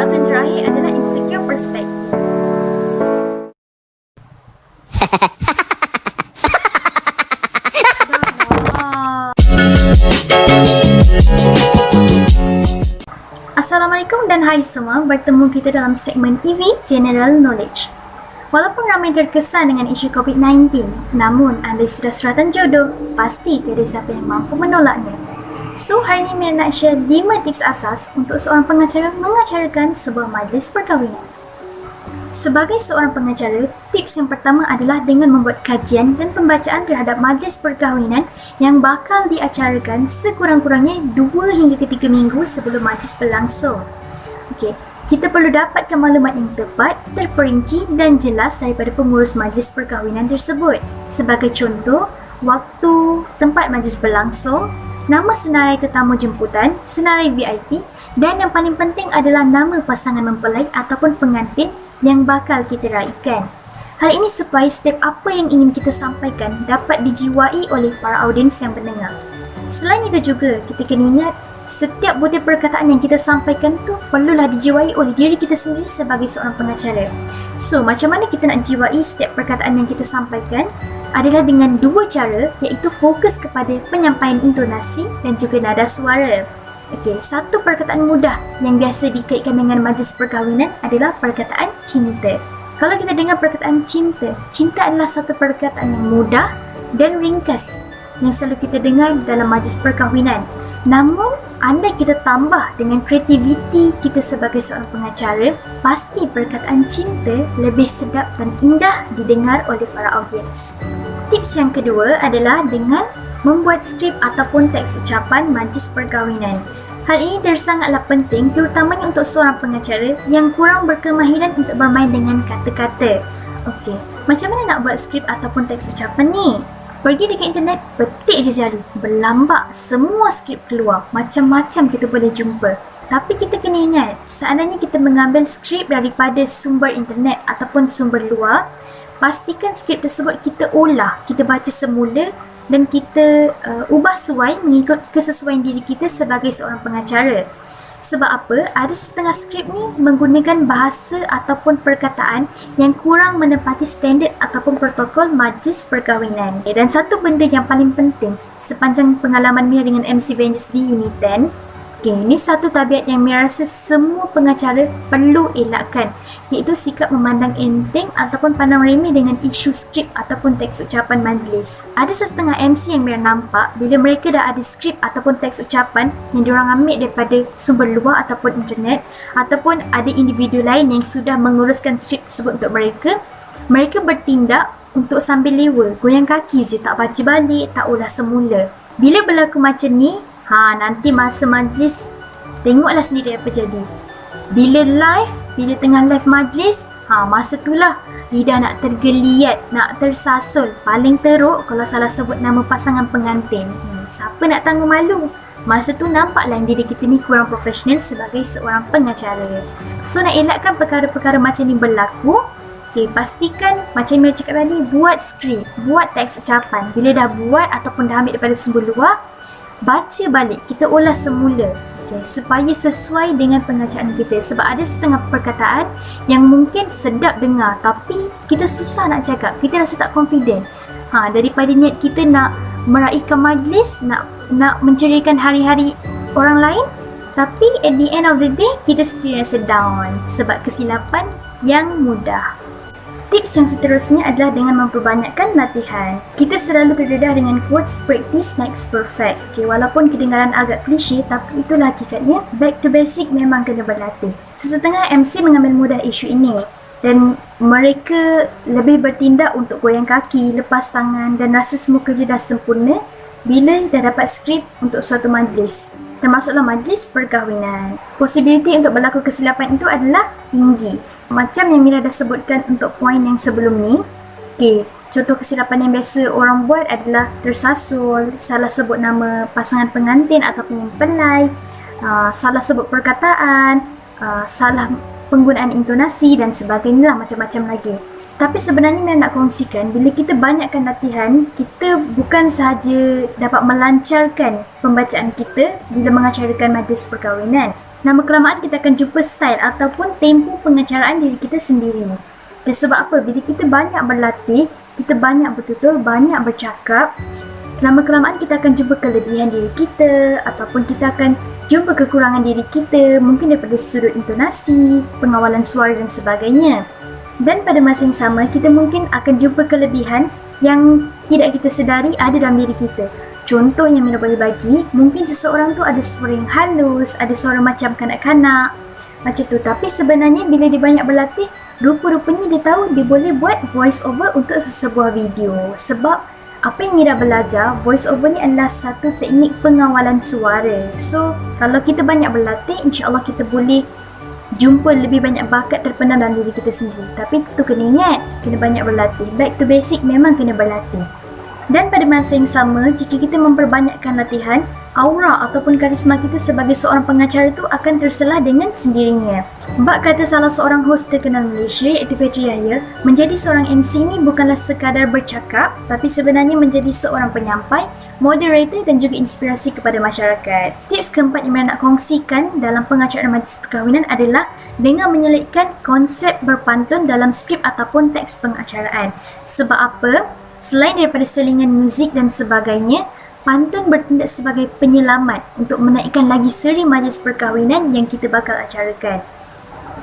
Satu yang terakhir adalah insecure perspective. Assalamualaikum dan hai semua, bertemu kita dalam segmen EV General Knowledge. Walaupun ramai terkesan dengan isu COVID-19, namun anda sudah suratan jodoh, pasti tiada siapa yang mampu menolaknya. So, hari ini saya nak share 5 tips asas untuk seorang pengacara mengacarakan sebuah majlis perkahwinan. Sebagai seorang pengacara, tips yang pertama adalah dengan membuat kajian dan pembacaan terhadap majlis perkahwinan yang bakal diacarakan sekurang-kurangnya 2 hingga 3 minggu sebelum majlis berlangsung. Okey, kita perlu dapatkan maklumat yang tepat, terperinci dan jelas daripada pengurus majlis perkahwinan tersebut. Sebagai contoh, waktu, tempat majlis berlangsung, nama senarai tetamu jemputan, senarai VIP dan yang paling penting adalah nama pasangan mempelai ataupun pengantin yang bakal kita raikan. Hal ini supaya setiap apa yang ingin kita sampaikan dapat dijiwai oleh para audiens yang mendengar. Selain itu juga, kita kena ingat setiap butir perkataan yang kita sampaikan tu perlulah dijiwai oleh diri kita sendiri sebagai seorang pengacara. So, macam mana kita nak jiwai setiap perkataan yang kita sampaikan? Adalah dengan 2 cara, iaitu fokus kepada penyampaian intonasi dan juga nada suara. Okey, satu perkataan mudah yang biasa dikaitkan dengan majlis perkahwinan adalah perkataan cinta. Kalau kita dengar perkataan cinta, cinta adalah satu perkataan yang mudah dan ringkas yang selalu kita dengar dalam majlis perkahwinan. Namun, andai kita tambah dengan kreativiti kita sebagai seorang pengacara, pasti perkataan cinta lebih sedap dan indah didengar oleh para audiens. Tips yang kedua adalah dengan membuat skrip ataupun teks ucapan majlis perkahwinan. Hal ini sangatlah penting terutamanya untuk seorang pengacara yang kurang berkemahiran untuk bermain dengan kata-kata. Okey, macam mana nak buat skrip ataupun teks ucapan ni? Pergi dekat internet, petik je jari, berlambak, semua skrip keluar, macam-macam kita boleh jumpa. Tapi kita kena ingat, seandainya kita mengambil skrip daripada sumber internet ataupun sumber luar, pastikan skrip tersebut kita olah, kita baca semula dan kita ubah suai mengikut kesesuaian diri kita sebagai seorang pengacara. Sebab apa? Ada setengah skrip ni menggunakan bahasa ataupun perkataan yang kurang menepati standard ataupun protokol majlis perkahwinan. Dan satu benda yang paling penting sepanjang pengalaman Mia dengan MC Vengeance di Unit 10, ini satu tabiat yang Mia rasa semua pengacara perlu elakkan, iaitu sikap memandang enteng ataupun pandang remeh dengan isu skrip ataupun teks ucapan majlis. Ada setengah MC yang Mia nampak bila mereka dah ada skrip ataupun teks ucapan yang diorang ambil daripada sumber luar ataupun internet, ataupun ada individu lain yang sudah menguruskan skrip tersebut untuk mereka, mereka bertindak untuk sambil lewa, goyang kaki je, tak baca balik, tak ulah semula. Bila berlaku macam ni, nanti masa majlis, tengoklah sendiri apa jadi. Bila tengah live majlis, masa itulah lidah nak tergeliat, nak tersasul. Paling teruk kalau salah sebut nama pasangan pengantin. Siapa nak tanggung malu? Masa tu nampaklah diri kita ni kurang profesional sebagai seorang pengacara. So, nak elakkan perkara-perkara macam ni berlaku, pastikan macam yang cakap tadi, buat skrip, buat teks ucapan. Bila dah buat ataupun dah ambil daripada sumber luar, baca balik, kita olah semula, supaya sesuai dengan pengacaan kita. Sebab ada setengah perkataan yang mungkin sedap dengar tapi kita susah nak cakap, kita rasa tak confident. Daripada niat kita nak meraihkan majlis, nak menceriakan hari-hari orang lain, tapi at the end of the day kita sendiri rasa down sebab kesilapan yang mudah. Tips yang seterusnya adalah dengan memperbanyakkan latihan. Kita selalu terdedah dengan quotes practice makes perfect. Walaupun kedengaran agak klise, tapi itulah hakikatnya. Back to basic memang kena berlatih. Sesetengah MC mengambil mudah isu ini dan mereka lebih bertindak untuk goyang kaki, lepas tangan dan rasa semua kerja dah sempurna bila dah dapat skrip untuk suatu majlis, termasuklah majlis perkahwinan. Posibiliti untuk berlaku kesilapan itu adalah tinggi. Macam yang Mira dah sebutkan untuk poin yang sebelum ni. Contoh kesilapan yang biasa orang buat adalah tersasul, salah sebut nama pasangan pengantin ataupun mempelai, salah sebut perkataan, salah penggunaan intonasi dan sebagainya, macam-macam lagi. Tapi sebenarnya Mira nak kongsikan, bila kita banyakkan latihan, kita bukan sahaja dapat melancarkan pembacaan kita bila mengacarakan majlis perkahwinan, lama-kelamaan kita akan jumpa style ataupun tempo pengacaraan diri kita sendiri. Dan sebab apa? Bila kita banyak berlatih, kita banyak bertutur, banyak bercakap, lama-kelamaan kita akan jumpa kelebihan diri kita ataupun kita akan jumpa kekurangan diri kita, mungkin daripada sudut intonasi, pengawalan suara dan sebagainya. Dan pada masa yang sama, kita mungkin akan jumpa kelebihan yang tidak kita sedari ada dalam diri kita. Contoh yang Mira boleh bagi, mungkin seseorang tu ada suara yang halus, ada suara macam kanak-kanak, macam tu. Tapi sebenarnya bila dia banyak berlatih, rupa-rupanya dia tahu dia boleh buat voice over untuk sesebuah video. Sebab apa yang Mira belajar, voice over ni adalah satu teknik pengawalan suara. So, kalau kita banyak berlatih, insya-Allah kita boleh jumpa lebih banyak bakat terpendam dalam diri kita sendiri. Tapi tu kena ingat, kena banyak berlatih. Back to basic memang kena berlatih. Dan pada masa yang sama, jika kita memperbanyakkan latihan, aura ataupun karisma kita sebagai seorang pengacara itu akan terselah dengan sendirinya. Bak kata salah seorang host terkenal Malaysia, iaitu Petri Yahya, menjadi seorang MC ni bukanlah sekadar bercakap, tapi sebenarnya menjadi seorang penyampai, moderator dan juga inspirasi kepada masyarakat. Tips keempat yang saya nak kongsikan dalam pengacaraan majlis perkahwinan adalah dengan menyelitkan konsep berpantun dalam skrip ataupun teks pengacaraan. Sebab apa? Selain daripada selingan muzik dan sebagainya, pantun bertindak sebagai penyelamat untuk menaikkan lagi seri majlis perkahwinan yang kita bakal acarakan.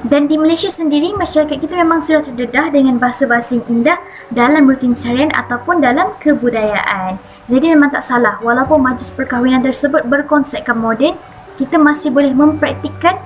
Dan di Malaysia sendiri, masyarakat kita memang sudah terdedah dengan bahasa-bahasa yang indah dalam rutin seharian ataupun dalam kebudayaan. Jadi memang tak salah, walaupun majlis perkahwinan tersebut berkonsepkan moden, kita masih boleh mempraktikkan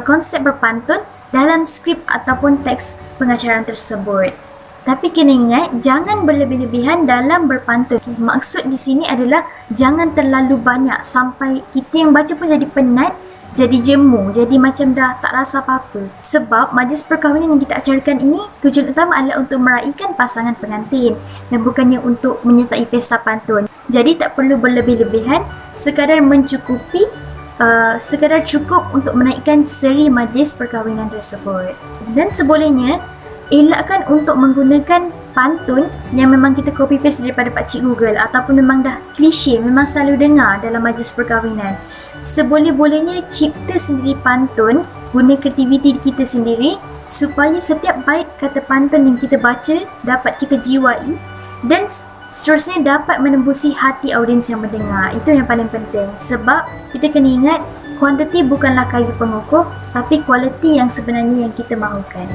konsep berpantun dalam skrip ataupun teks pengacaraan tersebut. Tapi kena ingat, jangan berlebih-lebihan dalam berpantun. Maksud di sini adalah jangan terlalu banyak sampai kita yang baca pun jadi penat, jadi jemu, jadi macam dah tak rasa apa-apa. Sebab majlis perkahwinan yang kita acarakan ini, tujuan utama adalah untuk meraihkan pasangan pengantin dan bukannya untuk menyertai pesta pantun. Jadi tak perlu berlebih-lebihan, sekadar mencukupi, sekadar cukup untuk menaikkan seri majlis perkahwinan tersebut. Dan sebolehnya, elakkan untuk menggunakan pantun yang memang kita copy paste daripada Pakcik Google ataupun memang dah klise, memang selalu dengar dalam majlis perkahwinan. Seboleh-bolehnya cipta sendiri pantun, guna kreativiti kita sendiri supaya setiap bait kata pantun yang kita baca dapat kita jiwai dan seterusnya dapat menembusi hati audiens yang mendengar. Itu yang paling penting, sebab kita kena ingat kuantiti bukanlah kayu pengukur, tapi kualiti yang sebenarnya yang kita mahukan.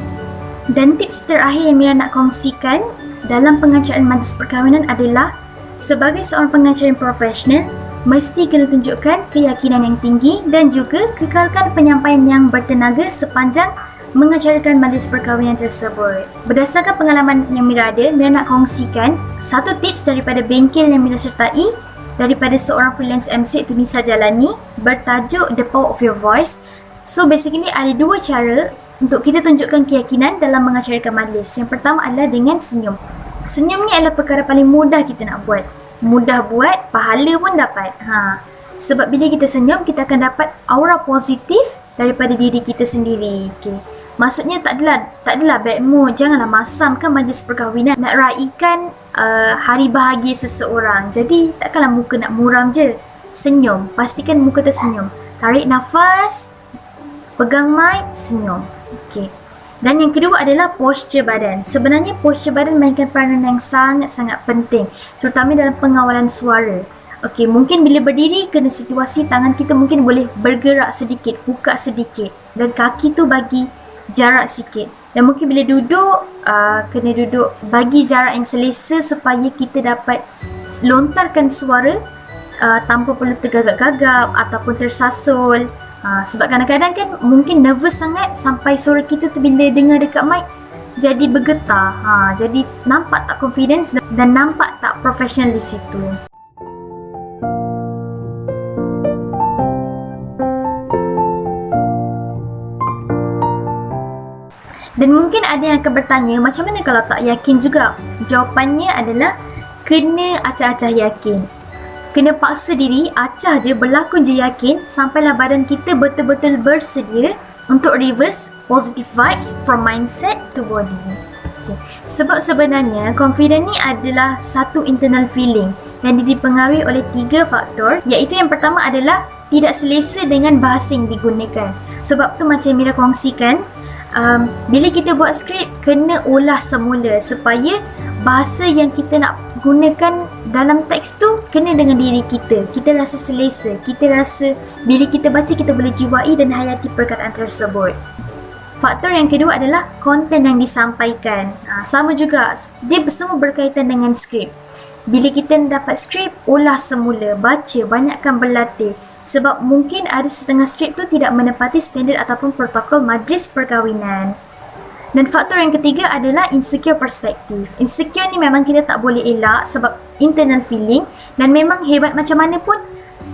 Dan tips terakhir yang Mira nak kongsikan dalam pengacaraan majlis perkahwinan adalah sebagai seorang pengacara yang profesional, mesti kena tunjukkan keyakinan yang tinggi dan juga kekalkan penyampaian yang bertenaga sepanjang mengacarakan majlis perkahwinan tersebut. Berdasarkan pengalaman yang Mira ada, Mira nak kongsikan satu tips daripada bengkel yang Mira sertai daripada seorang freelance MC iaitu Nisa Jalani, bertajuk The Power of Your Voice. So basically ada dua cara untuk kita tunjukkan keyakinan dalam mengacarakan majlis. Yang pertama adalah dengan senyum. Senyum ni adalah perkara paling mudah kita nak buat. Mudah buat, pahala pun dapat. Sebab bila kita senyum, kita akan dapat aura positif daripada diri kita sendiri. Okay. Maksudnya tak adalah bad mood. Janganlah masamkan majlis perkahwinan nak raikan hari bahagia seseorang. Jadi takkanlah muka nak muram je. Senyum, pastikan muka tersenyum. Tarik nafas, pegang mic, senyum. Okey. Dan yang kedua adalah posture badan. Sebenarnya posture badan mainkan peranan yang sangat-sangat penting, terutama dalam pengawalan suara. Okey, mungkin bila berdiri kena situasi tangan kita mungkin boleh bergerak sedikit, buka sedikit, dan kaki tu bagi jarak sikit. Dan mungkin bila duduk, kena duduk bagi jarak yang selesa supaya kita dapat lontarkan suara tanpa perlu tergagap-gagap ataupun tersasul. Sebab kadang-kadang kan mungkin nervous sangat sampai suara kita tu bila dengar dekat mic jadi bergetar. Jadi nampak tak confidence dan nampak tak professional di situ. Dan mungkin ada yang akan bertanya, macam mana kalau tak yakin juga? Jawapannya adalah kena acah-acah yakin. Kena paksa diri, acah je, berlakon je yakin sampailah badan kita betul-betul bersedia untuk reverse positive vibes from mindset to body. Okay. Sebab sebenarnya confident ni adalah satu internal feeling dan dipengaruhi oleh 3 faktor, iaitu yang pertama adalah tidak selesa dengan bahasa yang digunakan. Sebab tu macam Mira kongsikan, bila kita buat skrip, kena olah semula supaya bahasa yang kita nak gunakan dalam teks tu kena dengan diri kita. Kita rasa selesa, kita rasa bila kita baca kita boleh jiwai dan hayati perkataan tersebut. Faktor yang kedua adalah konten yang disampaikan. Sama juga, dia semua berkaitan dengan skrip. Bila kita dapat skrip, olah semula, baca, banyakkan berlatih. Sebab mungkin ada setengah skrip tu tidak menepati standard ataupun protokol majlis perkahwinan. Dan faktor yang ketiga adalah insecure perspektif. Insecure ni memang kita tak boleh elak sebab internal feeling, dan memang hebat macam mana pun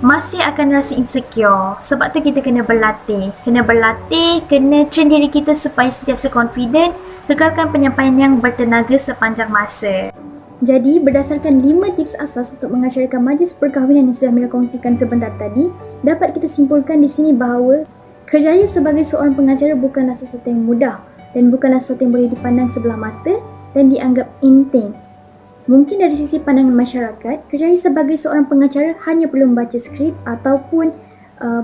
masih akan rasa insecure. Sebab tu kita kena berlatih, kena train diri kita supaya sentiasa confident, kekalkan penyampaian yang bertenaga sepanjang masa. Jadi, berdasarkan 5 tips asas untuk mengacarkan majlis perkahwinan yang sudah Mira kongsikan sebentar tadi, dapat kita simpulkan di sini bahawa kerjaya sebagai seorang pengacara bukanlah sesuatu yang mudah dan bukanlah sesuatu yang boleh dipandang sebelah mata dan dianggap enteng. Mungkin dari sisi pandangan masyarakat, kerjaya sebagai seorang pengacara hanya perlu membaca skrip ataupun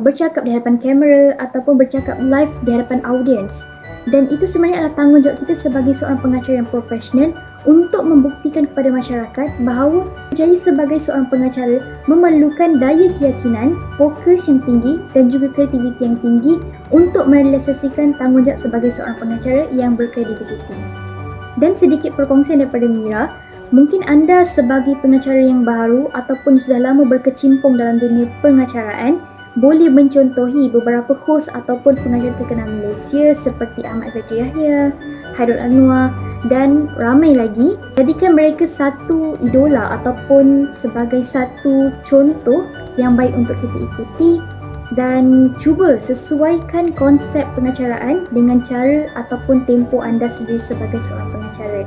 bercakap di hadapan kamera ataupun bercakap live di hadapan audiens. Dan itu sebenarnya adalah tanggungjawab kita sebagai seorang pengacara yang profesional untuk membuktikan kepada masyarakat bahawa kerjaya sebagai seorang pengacara memerlukan daya keyakinan, fokus yang tinggi dan juga kreativiti yang tinggi untuk merealisasikan tanggungjawab sebagai seorang pengacara yang berkredibiliti. Dan sedikit perkongsian daripada Mira, mungkin anda sebagai pengacara yang baru ataupun sudah lama berkecimpung dalam dunia pengacaraan boleh mencontohi beberapa hos ataupun pengacara terkenal Malaysia seperti Ahmad Zaki Yahya, Hairul Anwar dan ramai lagi. Jadikan mereka satu idola ataupun sebagai satu contoh yang baik untuk kita ikuti dan cuba sesuaikan konsep pengacaraan dengan cara ataupun tempo anda sendiri sebagai seorang pengacara.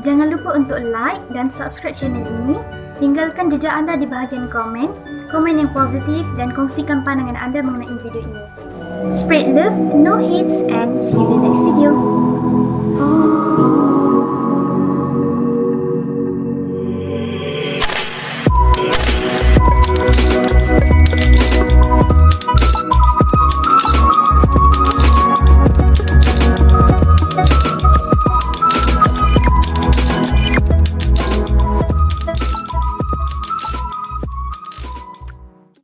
Jangan lupa untuk like dan subscribe channel ini. Tinggalkan jejak anda di bahagian komen yang positif dan kongsikan pandangan anda mengenai video ini. Spread love, no hates, and see you in the next video.